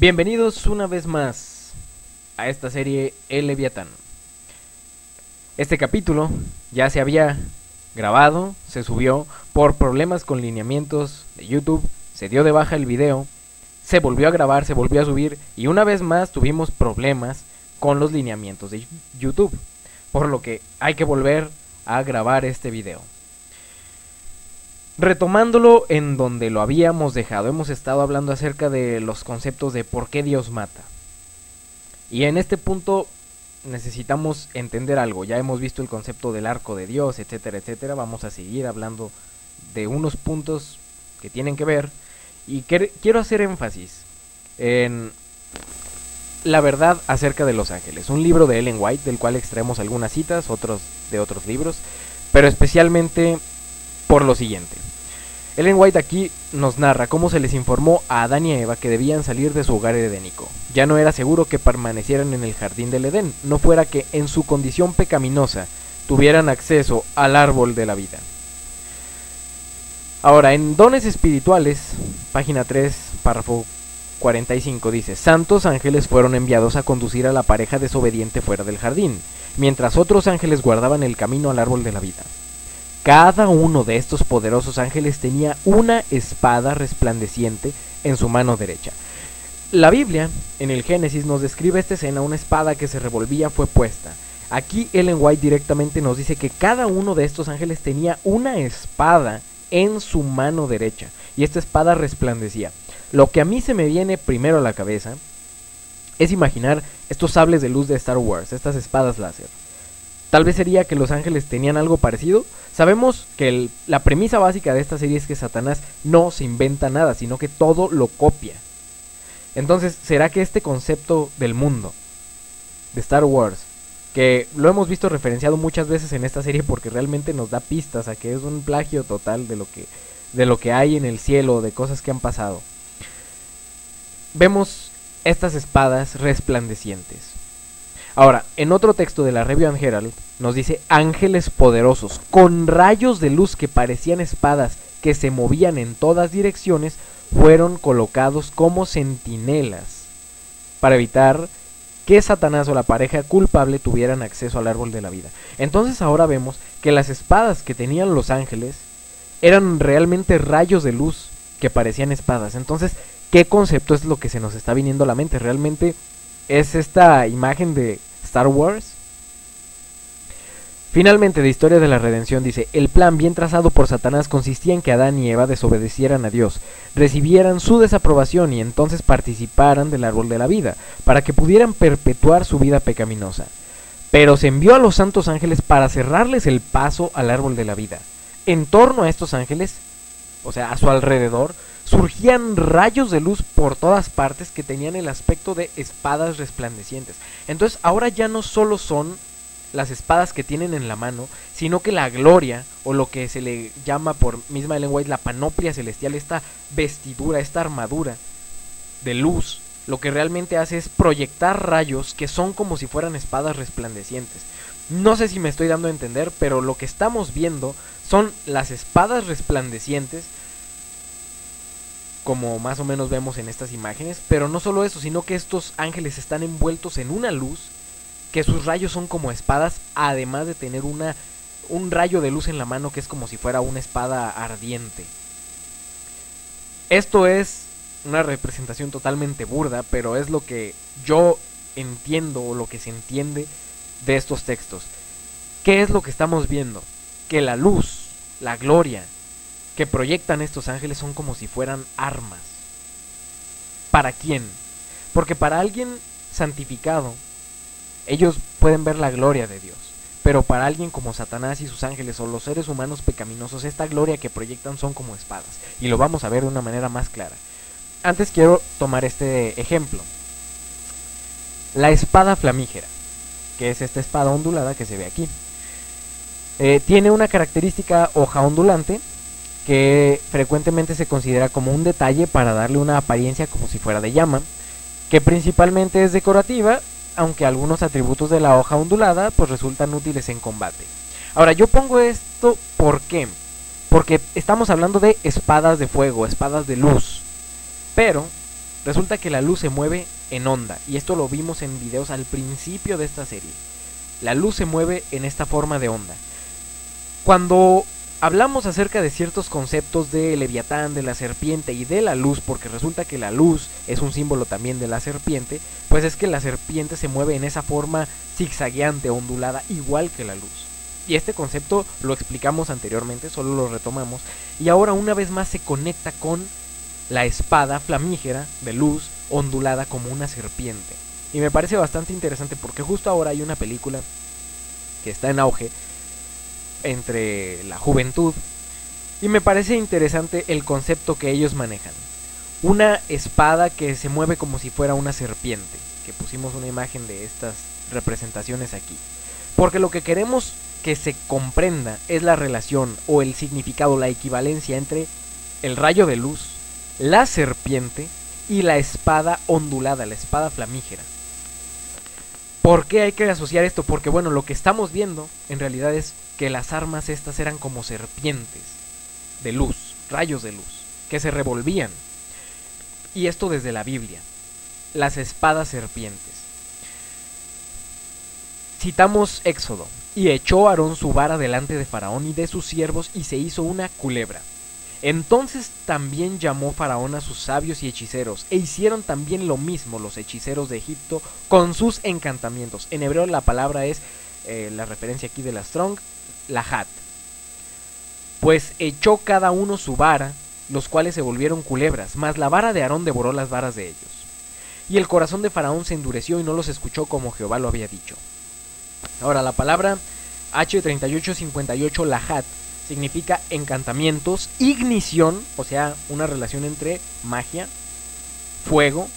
Bienvenidos una vez más a esta serie El Leviatán. Este capítulo ya se había grabado, se subió por problemas con lineamientos de YouTube, se dio de baja el video, se volvió a grabar, se volvió a subir y una vez más tuvimos problemas con los lineamientos de YouTube, por lo que hay que volver a grabar este video. Retomándolo en donde lo habíamos dejado, hemos estado hablando acerca de los conceptos de por qué Dios mata. Y en este punto necesitamos entender algo. Ya hemos visto el concepto del arco de Dios, etcétera, etcétera. Vamos a seguir hablando de unos puntos que tienen que ver. Y quiero hacer énfasis en la verdad acerca de los ángeles. Un libro de Ellen White, del cual extraemos algunas citas, otros de otros libros, pero especialmente por lo siguiente. Ellen White aquí nos narra cómo se les informó a Adán y a Eva que debían salir de su hogar edénico. Ya no era seguro que permanecieran en el jardín del Edén, no fuera que en su condición pecaminosa tuvieran acceso al árbol de la vida. Ahora, en Dones Espirituales, página 3, párrafo 45, dice: Santos ángeles fueron enviados a conducir a la pareja desobediente fuera del jardín, mientras otros ángeles guardaban el camino al árbol de la vida. Cada uno de estos poderosos ángeles tenía una espada resplandeciente en su mano derecha. La Biblia, en el Génesis, nos describe esta escena: una espada que se revolvía fue puesta. Aquí Ellen White directamente nos dice que cada uno de estos ángeles tenía una espada en su mano derecha, y esta espada resplandecía. Lo que a mí se me viene primero a la cabeza es imaginar estos sables de luz de Star Wars, estas espadas láser. Tal vez sería que los ángeles tenían algo parecido. Sabemos que la premisa básica de esta serie es que Satanás no se inventa nada, sino que todo lo copia. Entonces, ¿será que este concepto del mundo de Star Wars, que lo hemos visto referenciado muchas veces en esta serie porque realmente nos da pistas a que es un plagio total de lo que hay en el cielo, de cosas que han pasado? Vemos estas espadas resplandecientes. Ahora, en otro texto de la Review and Herald nos dice: ángeles poderosos, con rayos de luz que parecían espadas que se movían en todas direcciones, fueron colocados como centinelas para evitar que Satanás o la pareja culpable tuvieran acceso al árbol de la vida. Entonces ahora vemos que las espadas que tenían los ángeles eran realmente rayos de luz que parecían espadas. Entonces, ¿qué concepto es lo que se nos está viniendo a la mente? ¿Realmente es esta imagen de Star Wars? Finalmente, de Historia de la Redención dice: el plan bien trazado por Satanás consistía en que Adán y Eva desobedecieran a Dios, recibieran su desaprobación y entonces participaran del árbol de la vida, para que pudieran perpetuar su vida pecaminosa. Pero se envió a los santos ángeles para cerrarles el paso al árbol de la vida. En torno a estos ángeles, o sea, a su alrededor, surgían rayos de luz por todas partes que tenían el aspecto de espadas resplandecientes. Entonces ahora ya no solo son las espadas que tienen en la mano, sino que la gloria, o lo que se le llama por misma Ellen White la panoplia celestial, esta vestidura, esta armadura de luz, lo que realmente hace es proyectar rayos que son como si fueran espadas resplandecientes. No sé si me estoy dando a entender, pero lo que estamos viendo son las espadas resplandecientes, como más o menos vemos en estas imágenes. Pero no solo eso, sino que estos ángeles están envueltos en una luz, que sus rayos son como espadas, además de tener un rayo de luz en la mano que es como si fuera una espada ardiente. Esto es una representación totalmente burda, pero es lo que yo entiendo, o lo que se entiende de estos textos. ¿Qué es lo que estamos viendo? Que la luz, la gloria que proyectan estos ángeles son como si fueran armas. ¿Para quién? Porque para alguien santificado, ellos pueden ver la gloria de Dios. Pero para alguien como Satanás y sus ángeles, o los seres humanos pecaminosos, esta gloria que proyectan son como espadas. Y lo vamos a ver de una manera más clara. Antes quiero tomar este ejemplo. La espada flamígera, que es esta espada ondulada que se ve aquí. Tiene una característica hoja ondulante, que frecuentemente se considera como un detalle para darle una apariencia como si fuera de llama, que principalmente es decorativa, aunque algunos atributos de la hoja ondulada pues resultan útiles en combate. Ahora, yo pongo esto, ¿por qué? Porque estamos hablando de espadas de fuego, espadas de luz, pero Resulta que la luz se mueve en onda, y esto lo vimos en videos al principio de esta serie. La luz se mueve en esta forma de onda. Cuando hablamos acerca de ciertos conceptos de Leviatán, de la serpiente y de la luz, porque resulta que la luz es un símbolo también de la serpiente, pues es que la serpiente se mueve en esa forma zigzagueante, ondulada, igual que la luz. Y este concepto lo explicamos anteriormente, solo lo retomamos, y ahora una vez más se conecta con la espada flamígera de luz ondulada como una serpiente. Y me parece bastante interesante porque justo ahora hay una película que está en auge entre la juventud y me parece interesante el concepto que ellos manejan. Una espada que se mueve como si fuera una serpiente, que pusimos una imagen de estas representaciones aquí. Porque lo que queremos que se comprenda es la relación o el significado, la equivalencia entre el rayo de luz, la serpiente y la espada ondulada, la espada flamígera. ¿Por qué hay que asociar esto? Porque bueno, lo que estamos viendo en realidad es que las armas estas eran como serpientes de luz, rayos de luz, que se revolvían. Y esto desde la Biblia, las espadas serpientes. Citamos Éxodo: y echó Aarón su vara delante de Faraón y de sus siervos y se hizo una culebra. Entonces también llamó Faraón a sus sabios y hechiceros, e hicieron también lo mismo los hechiceros de Egipto con sus encantamientos. En hebreo la palabra es, la referencia aquí de la Strong, lahat. Pues echó cada uno su vara, los cuales se volvieron culebras, mas la vara de Aarón devoró las varas de ellos. Y el corazón de Faraón se endureció y no los escuchó como Jehová lo había dicho. Ahora, la palabra H3858 lahat significa encantamientos, ignición, o sea, una relación entre magia, fuego,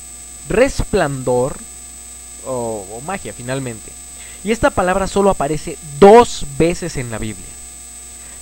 resplandor o magia finalmente. Y esta palabra solo aparece 2 veces en la Biblia.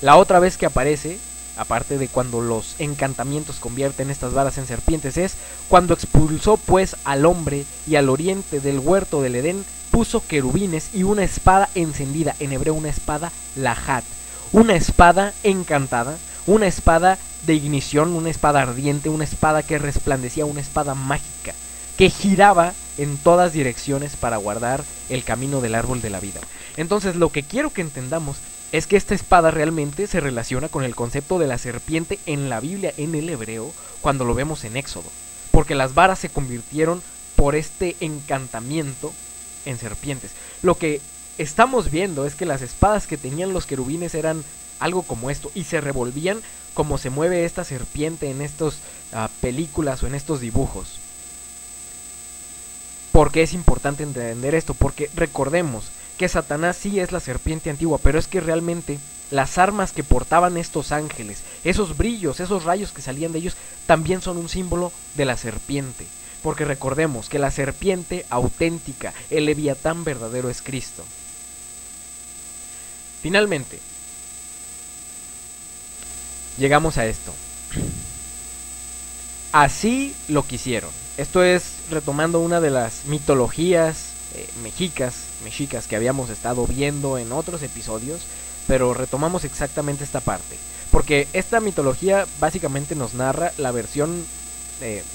La otra vez que aparece, aparte de cuando los encantamientos convierten estas varas en serpientes, es cuando expulsó pues al hombre y al oriente del huerto del Edén puso querubines y una espada encendida, en hebreo una espada lahat. Una espada encantada, una espada de ignición, una espada ardiente, una espada que resplandecía, una espada mágica, que giraba en todas direcciones para guardar el camino del árbol de la vida. Entonces lo que quiero que entendamos es que esta espada realmente se relaciona con el concepto de la serpiente en la Biblia, en el hebreo, cuando lo vemos en Éxodo, porque las varas se convirtieron por este encantamiento en serpientes. Lo que estamos viendo es que las espadas que tenían los querubines eran algo como esto y se revolvían como se mueve esta serpiente en estas películas o en estos dibujos. ¿Por qué es importante entender esto? Porque recordemos que Satanás sí es la serpiente antigua, pero es que realmente las armas que portaban estos ángeles, esos brillos, esos rayos que salían de ellos, también son un símbolo de la serpiente. Porque recordemos que la serpiente auténtica, el Leviatán verdadero, es Cristo. Finalmente, llegamos a esto. Así lo quisieron. Esto es retomando una de las mitologías mexicas que habíamos estado viendo en otros episodios, pero retomamos exactamente esta parte. Porque esta mitología básicamente nos narra la versión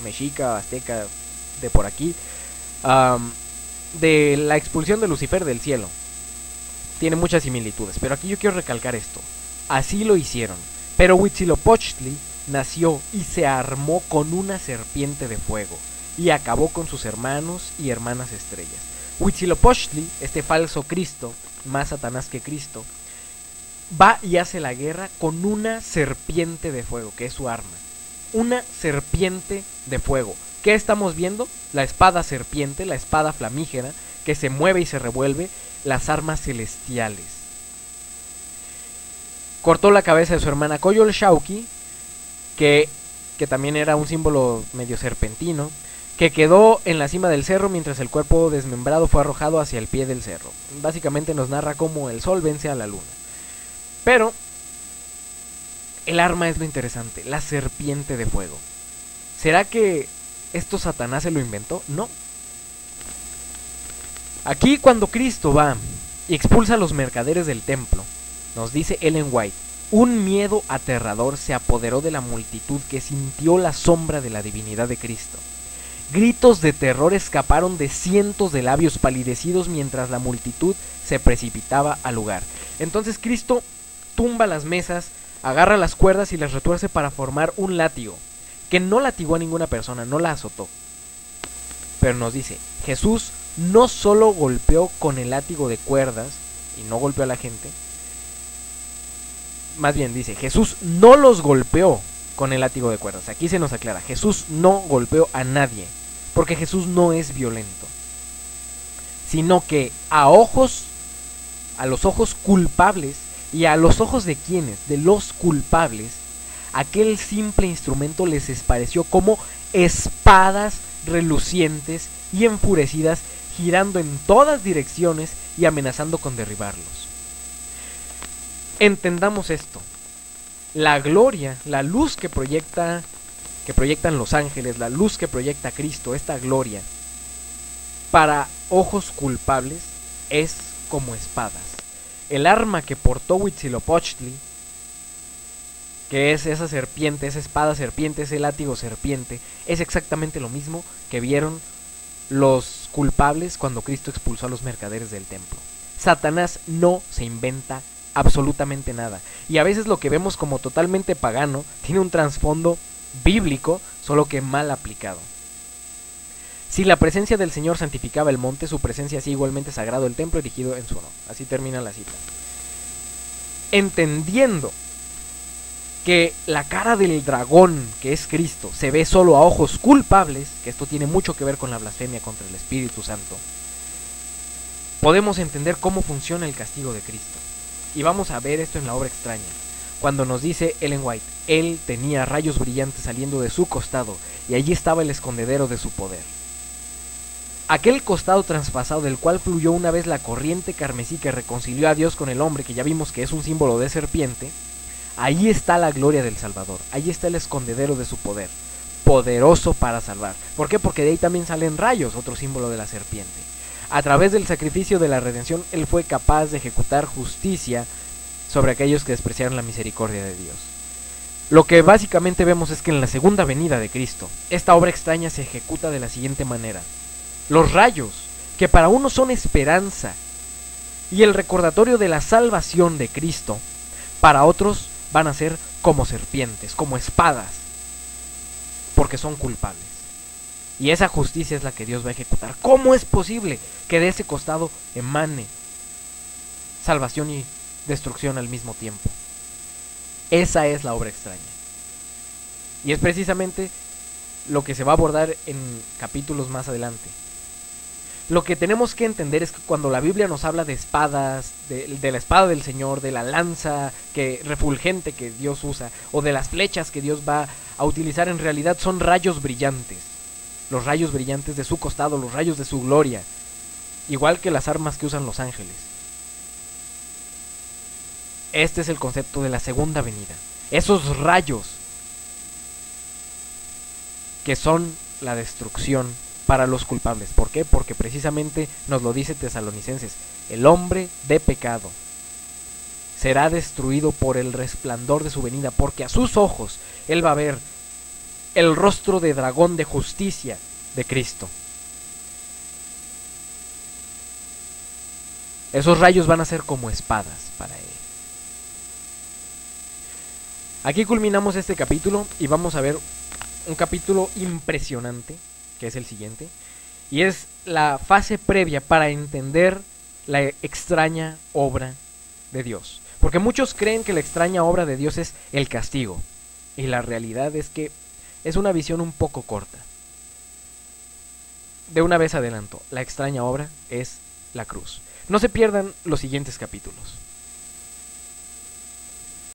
mexica, azteca, de por aquí, de la expulsión de Lucifer del cielo. Tiene muchas similitudes, pero aquí yo quiero recalcar esto. Así lo hicieron, pero Huitzilopochtli nació y se armó con una serpiente de fuego y acabó con sus hermanos y hermanas estrellas. Huitzilopochtli, este falso Cristo, más Satanás que Cristo, va y hace la guerra con una serpiente de fuego, que es su arma. Una serpiente de fuego. ¿Qué estamos viendo? La espada serpiente, la espada flamígera, que se mueve y se revuelve, las armas celestiales. Cortó la cabeza de su hermana Coyolxauhqui, que también era un símbolo medio serpentino, que quedó en la cima del cerro mientras el cuerpo desmembrado fue arrojado hacia el pie del cerro. Básicamente nos narra cómo el sol vence a la luna. Pero el arma es lo interesante, la serpiente de fuego. ¿Será que esto Satanás se lo inventó? No. Aquí cuando Cristo va y expulsa a los mercaderes del templo, nos dice Ellen White, un miedo aterrador se apoderó de la multitud que sintió la sombra de la divinidad de Cristo. Gritos de terror escaparon de cientos de labios palidecidos mientras la multitud se precipitaba al lugar. Entonces Cristo tumba las mesas, agarra las cuerdas y las retuerce para formar un látigo, que no latigó a ninguna persona, no la azotó. Pero nos dice, Jesús no solo golpeó con el látigo de cuerdas y no golpeó a la gente, más bien dice, Jesús no los golpeó con el látigo de cuerdas. Aquí se nos aclara, Jesús no golpeó a nadie, porque Jesús no es violento, sino que a los ojos culpables y a los ojos de quienes, de los culpables, aquel simple instrumento les pareció como espadas relucientes y enfurecidas, girando en todas direcciones y amenazando con derribarlos. Entendamos esto. La gloria, la luz que proyectan los ángeles, la luz que proyecta Cristo, esta gloria, para ojos culpables es como espadas. El arma que portó Huitzilopochtli, que es esa serpiente, esa espada serpiente, ese látigo serpiente, es exactamente lo mismo que vieron los culpables cuando Cristo expulsó a los mercaderes del templo. Satanás no se inventa absolutamente nada, y a veces lo que vemos como totalmente pagano tiene un trasfondo bíblico, solo que mal aplicado. Si la presencia del Señor santificaba el monte, su presencia hacía igualmente sagrado el templo erigido en su honor. Así termina la cita. Entendiendo que la cara del dragón, que es Cristo, se ve solo a ojos culpables, que esto tiene mucho que ver con la blasfemia contra el Espíritu Santo, podemos entender cómo funciona el castigo de Cristo. Y vamos a ver esto en la obra extraña, cuando nos dice Ellen White, él tenía rayos brillantes saliendo de su costado, y allí estaba el escondedero de su poder. Aquel costado traspasado del cual fluyó una vez la corriente carmesí que reconcilió a Dios con el hombre, que ya vimos que es un símbolo de serpiente, ahí está la gloria del Salvador, ahí está el escondedero de su poder, poderoso para salvar. ¿Por qué? Porque de ahí también salen rayos, otro símbolo de la serpiente. A través del sacrificio de la redención, él fue capaz de ejecutar justicia sobre aquellos que despreciaron la misericordia de Dios. Lo que básicamente vemos es que en la segunda venida de Cristo, esta obra extraña se ejecuta de la siguiente manera. Los rayos, que para unos son esperanza y el recordatorio de la salvación de Cristo, para otros van a ser como serpientes, como espadas, porque son culpables. Y esa justicia es la que Dios va a ejecutar. ¿Cómo es posible que de ese costado emane salvación y destrucción al mismo tiempo? Esa es la obra extraña. Y es precisamente lo que se va a abordar en capítulos más adelante. Lo que tenemos que entender es que cuando la Biblia nos habla de espadas, de la espada del Señor, de la lanza refulgente que Dios usa, o de las flechas que Dios va a utilizar, en realidad son rayos brillantes. Los rayos brillantes de su costado, los rayos de su gloria, igual que las armas que usan los ángeles. Este es el concepto de la segunda venida. Esos rayos que son la destrucción para los culpables. ¿Por qué? Porque precisamente nos lo dice Tesalonicenses, el hombre de pecado será destruido por el resplandor de su venida, porque a sus ojos él va a ver el rostro de dragón de justicia de Cristo. Esos rayos van a ser como espadas para él. Aquí culminamos este capítulo y vamos a ver un capítulo impresionante, que es el siguiente, y es la fase previa para entender la extraña obra de Dios. Porque muchos creen que la extraña obra de Dios es el castigo, y la realidad es que es una visión un poco corta. De una vez adelanto, la extraña obra es la cruz. No se pierdan los siguientes capítulos.